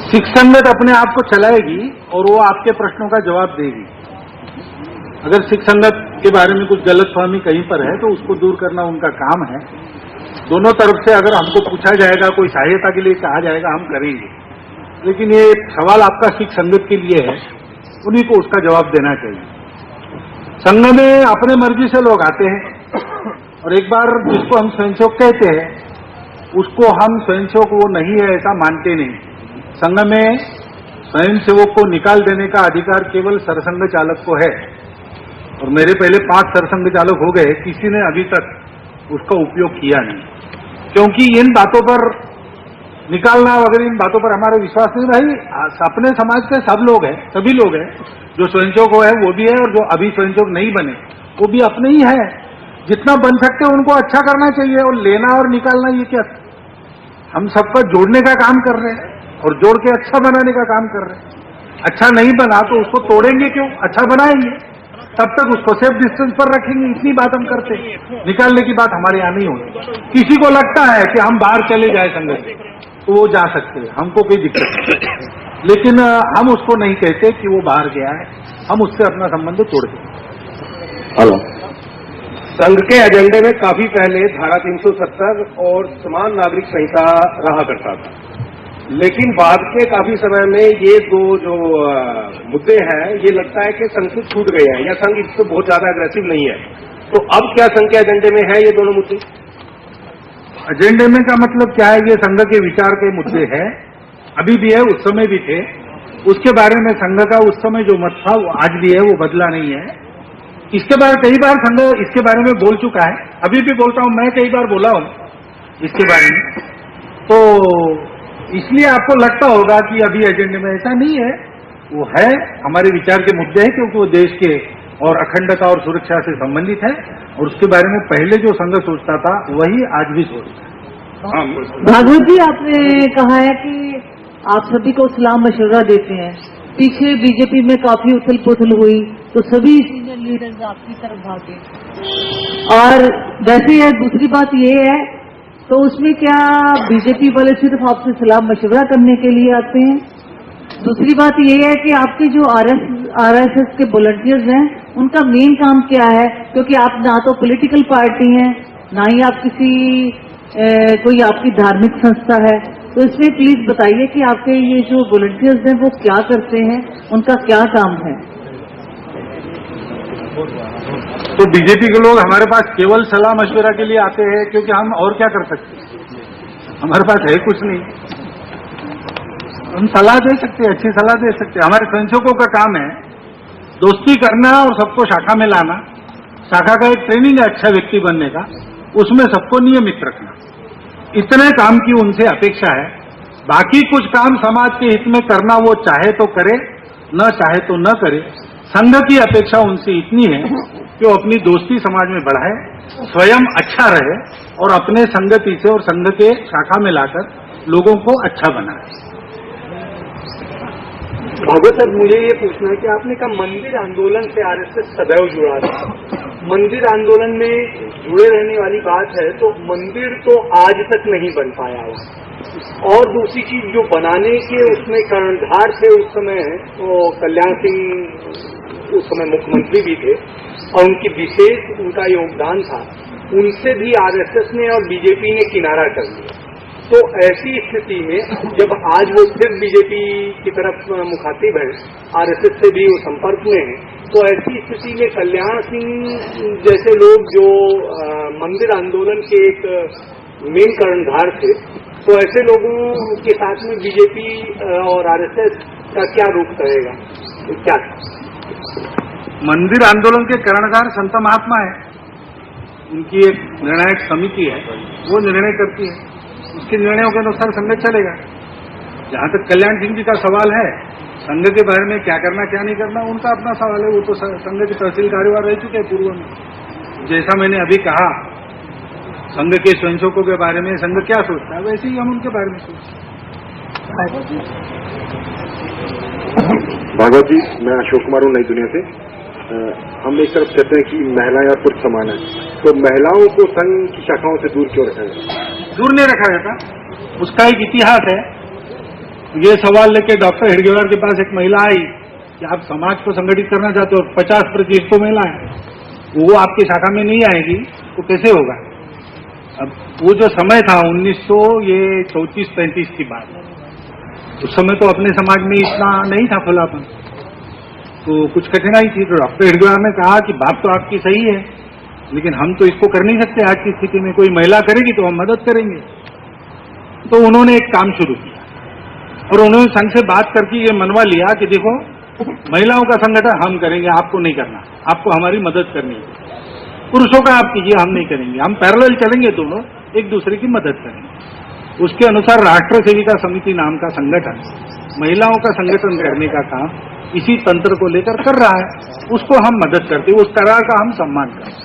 सिख संगत अपने आप को चलाएगी और वो आपके प्रश्नों का जवाब देगी। अगर सिख संगत के बारे में कुछ गलतफहमी कहीं पर है तो उसको दूर करना उनका काम है। दोनों तरफ से अगर हमको पूछा जाएगा, कोई सहायता के लिए कहा जाएगा, हम करेंगे। लेकिन ये सवाल आपका सिख संगत के लिए है, उन्हीं को उसका जवाब देना चाहिए। संघ में अपने मर्जी से लोग आते हैं और एक बार जिसको हम स्वयंसेवक कहते हैं उसको हम स्वयंसेवक वो नहीं है ऐसा मानते नहीं। संघ में स्वयंसेवक को निकाल देने का अधिकार केवल सरसंघ चालक को है और मेरे पहले 5 सरसंघ चालक हो गए, किसी ने अभी तक उसका उपयोग किया नहीं, क्योंकि इन बातों पर निकालना वगैरह इन बातों पर हमारा विश्वास नहीं। भाई अपने समाज के सब लोग हैं, सभी लोग हैं, जो स्वयंसेवक है वो भी है और जो अभी स्वयंसेवक नहीं बने वो भी अपने ही है। जितना बन सकते हैं उनको अच्छा करना चाहिए और लेना और निकालना ये क्या, हम सबका जोड़ने का काम कर रहे हैं और जोड़ के अच्छा बनाने का काम कर रहे हैं। अच्छा नहीं बना तो उसको तोड़ेंगे क्यों, अच्छा बनाएंगे, तब तक उसको सेफ डिस्टेंस पर रखेंगे। इतनी बात हम करते हैं, निकालने की बात हमारे यहाँ नहीं होती। किसी को लगता है कि हम बाहर चले जाए संगत तो वो जा सकते हैं, हमको कोई दिक्कत नहीं, लेकिन हम उसको नहीं कहते कि वो बाहर गया है, हम उससे अपना संबंध तोड़ दें। हेलो, संघ के एजेंडे में काफी पहले धारा 370 और समान नागरिक संहिता रहा करता था, लेकिन बाद के काफी समय में ये दो जो मुद्दे हैं ये लगता है कि संघ से छूट गए हैं या संघ इससे बहुत ज्यादा अग्रेसिव नहीं है। तो अब क्या संघ के एजेंडे में है ये दोनों मुद्दे? एजेंडे में का मतलब क्या है, ये संघ के विचार के मुद्दे हैं, अभी भी है, उस समय भी थे। उसके बारे में संघ का उस समय जो मत था वो आज भी है, वो बदला नहीं है। इसके बारे कई बार संघ इसके बारे में बोल चुका है, अभी भी बोलता हूं, मैं कई बार बोला हूं इसके बारे में। तो इसलिए आपको लगता होगा कि अभी एजेंडे में, ऐसा नहीं है, वो है, हमारे विचार के मुद्दे हैं, क्योंकि वो देश के और अखंडता और सुरक्षा से संबंधित है और उसके बारे में पहले जो संघ सोचता था वही आज भी सोचता है। भागवत जी, आपने कहा है कि आप सभी को सलाह मशवरा देते हैं। पीछे बीजेपी में काफी उथल पुथल हुई तो सभी सीनियर लीडर्स आपकी तरफ भागे, और वैसे है दूसरी बात ये है, तो उसमें क्या बीजेपी वाले सिर्फ आपसे सलाह मशवरा करने के लिए आते हैं? दूसरी बात ये है कि आपके जो आरएसएस के वॉलंटियर्स हैं उनका मेन काम क्या है? क्योंकि आप ना तो पॉलिटिकल पार्टी हैं, ना ही आप किसी कोई आपकी धार्मिक संस्था है, तो इसमें प्लीज बताइए कि आपके ये जो वॉलंटियर्स हैं वो क्या करते हैं, उनका क्या काम है? तो बीजेपी के लोग हमारे पास केवल सलाह मशवरा के लिए आते हैं, क्योंकि हम और क्या कर सकते हैं, हमारे पास है कुछ नहीं। हम सलाह दे सकते हैं, अच्छी सलाह दे सकते हैं। हमारे स्वयंसेवकों का काम है दोस्ती करना और सबको शाखा में लाना। शाखा का एक ट्रेनिंग है अच्छा व्यक्ति बनने का, उसमें सबको नियमित रखना, इतने काम की उनसे अपेक्षा है। बाकी कुछ काम समाज के हित में करना वो चाहे तो करे, न चाहे तो न करे। संघ की अपेक्षा उनसे इतनी है कि वो अपनी दोस्ती समाज में बढ़ाए, स्वयं अच्छा रहे और अपने संगति से और संघ के शाखा में लाकर लोगों को अच्छा बनाए। भागवत सर, मुझे ये पूछना है कि आपने कहा मंदिर आंदोलन से आरएसएस सदैव जुड़ा था। मंदिर आंदोलन में जुड़े रहने वाली बात है, तो मंदिर तो आज तक नहीं बन पाया है। और दूसरी चीज जो बनाने के उसमें कर्णधार थे उस समय, वो कल्याण सिंह उस समय मुख्यमंत्री भी थे और उनकी विशेष उनका योगदान था, उनसे भी आरएसएस ने और बीजेपी ने किनारा कर लिया। तो ऐसी स्थिति में जब आज वो सिर्फ बीजेपी की तरफ मुखातिब है, आरएसएस से भी वो संपर्क में है, तो ऐसी स्थिति में कल्याण सिंह जैसे लोग जो मंदिर आंदोलन के एक मेन कर्णधार थे, तो ऐसे लोगों के साथ में बीजेपी और आरएसएस का क्या रुख रहेगा? तो क्या मंदिर आंदोलन के कर्णधार संत महात्मा है, उनकी एक निर्णायक समिति है, वो निर्णय करती है, उसके निर्णयों के अनुसार संघ चलेगा। जहां तक कल्याण सिंह जी का सवाल है, संघ के बारे में क्या करना क्या नहीं करना, उनका अपना सवाल है, वो तो संघ के तहसील कार्यवाह रह चुके हैं पूर्व में। जैसा मैंने अभी कहा, संघ के स्वयंसेवकों के बारे में संघ क्या सोचता है, वैसे ही हम उनके बारे में सोचते हैं। भागवत जी, मैं अशोक कुमार हूँ, नई दुनिया से। हम एक तरफ कहते हैं कि महिलाएं और पुरुष समान है, तो महिलाओं को संघ की शाखाओं से दूर क्यों रखा जाता है? दूर नहीं रखा जाता, उसका एक इतिहास है। ये सवाल लेके डॉक्टर हेडगेवार के पास एक महिला आई कि आप समाज को संगठित करना चाहते हो, 50% तो महिला है, वो आपकी शाखा में नहीं आएगी तो कैसे होगा। अब वो जो समय था 1934-35 की बात, उस समय तो अपने समाज में इतना नहीं था खुलापन, तो कुछ कठिनाई थी। तो डॉक्टर हेडगेवार ने कहा कि बात तो आपकी सही है, लेकिन हम तो इसको कर नहीं सकते आज की स्थिति में, कोई महिला करेगी तो हम मदद करेंगे। तो उन्होंने एक काम शुरू किया और उन्होंने संघ से बात करके ये मनवा लिया कि देखो महिलाओं का संगठन हम करेंगे, आपको नहीं करना, आपको हमारी मदद करनी है। पुरुषों का आप कीजिए, हम नहीं करेंगे, हम पैरेलल चलेंगे, दोनों एक दूसरे की मदद करेंगे। उसके अनुसार राष्ट्र सेविका समिति नाम का संगठन महिलाओं का संगठन करने का काम इसी तंत्र को लेकर कर रहा है, उसको हम मदद करते हैं, उस करार का हम सम्मान करते हैं।